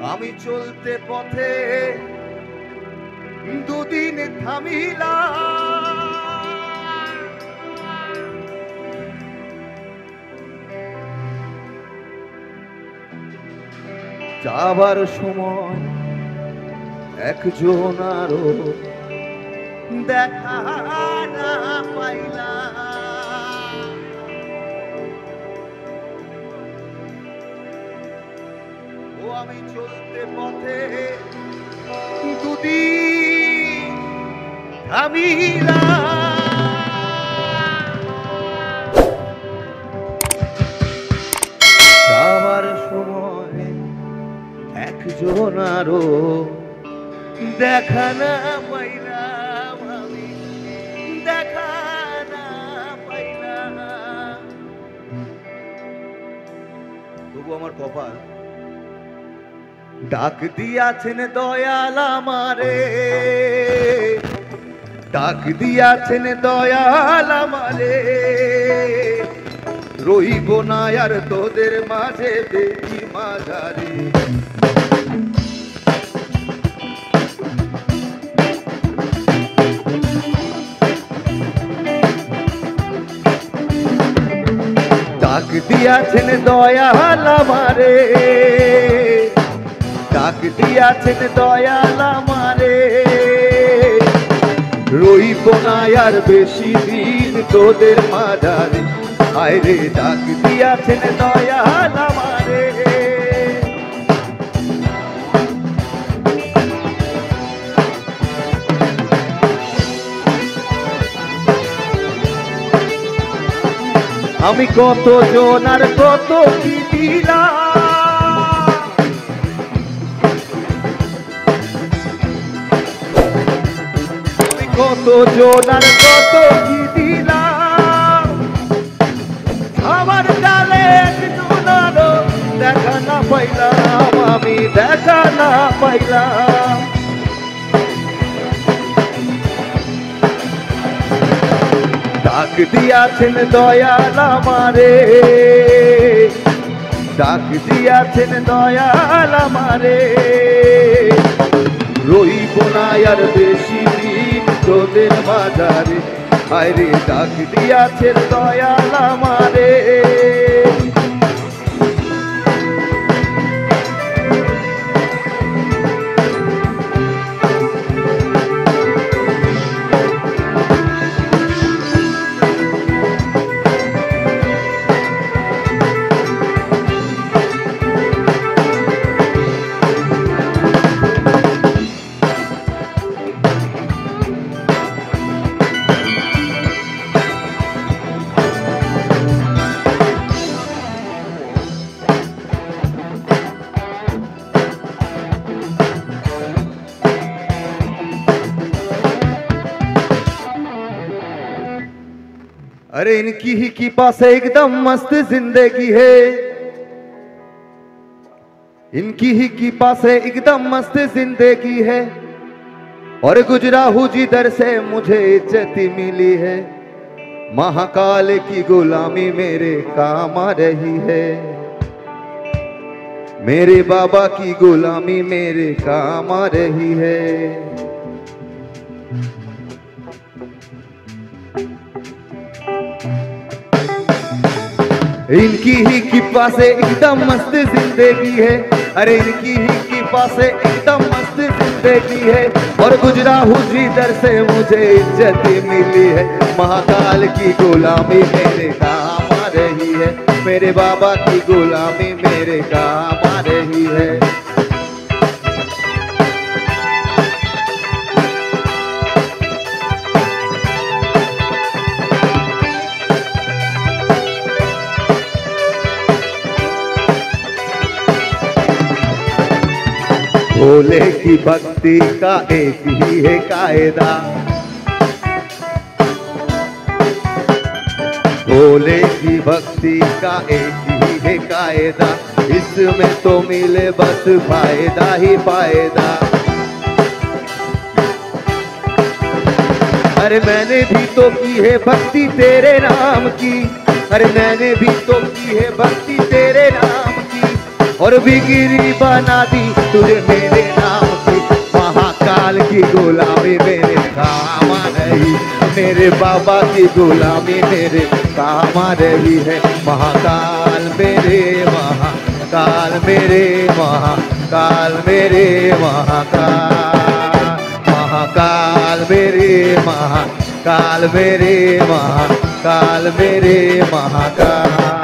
আমি চলতে পথে দুদিন থামিলাম, যাবার সময় একজন আরো দেখা না পাইলাম। ও আমি চলতে পথে দুদিন থামিলাম, যাবার সময় একজন আরো দেখা না পাইলাম, আমি দেখা না পাইলাম। তবু আমার কপাল ডাক দিয়াছেন দয়াল আমারে, ডাক দিয়াছেন দয়াল আমারে, রইব না আর তোদের মাঝে দেখি মাঝারে। ডাক দিয়াছেন দয়াল আমারে, ডাক দিয়াছেন দয়াল আমারে, রইব না আর বেশি দিন তোদের মাঝারে। আরে ডাক দিয়াছেন দয়াল আমারে। আমি কত জন আর কত কি দিলাম, আমি কত জন আর কত কি দিলাম, আমার ডালে একজন আরো দেখা না পাইলাম, আমি দেখা না পাইলাম। ডাক দিয়াছেন দয়াল আমারে, ডাক দিয়াছেন দয়াল আমারে, রইব না আর বেশি দিন তোদের মাঝারে। আরে ডাক দিয়াছেন দয়াল আমারে। अरे इनकी ही की पास एकदम मस्त जिंदगी है, इनकी ही की पास एकदम मस्त जिंदगी है, और गुजरा हूँ जिधर से मुझे इज्जत मिली है। महाकाल की गुलामी मेरे काम आ रही है, मेरे बाबा की गुलामी मेरे काम आ रही है। इनकी ही की पास एकदम मस्त जिंदगी है, अरे इनकी ही की पास एकदम मस्त जिंदगी है, और गुजरा हूँ जिधर से मुझे इज्जत मिली है। महाकाल की गुलामी मेरे काम आ रही है, मेरे बाबा की गुलामी मेरे काम आ रही है। भोले की भक्ति का एक ही है कायदा, भोले की भक्ति का एक ही है कायदा, इसमें तो मिले बस फायदा ही फायदा। अरे मैंने भी तो की है भक्ति तेरे नाम की, अरे मैंने भी तो की है भक्ति तेरे नाम की, और बिगड़ी बना दी तुझे मेरे नाम की, महाकाल की गुलामी मेरे काम नहीं, मेरे बाबा की गुलामी मेरे काम रही है। महाकाल मेरे महाकाल मेरे महाकाल मेरे महाकाल, महाकाल मेरे महाकाल मेरे महाकाल मेरे महाकाल।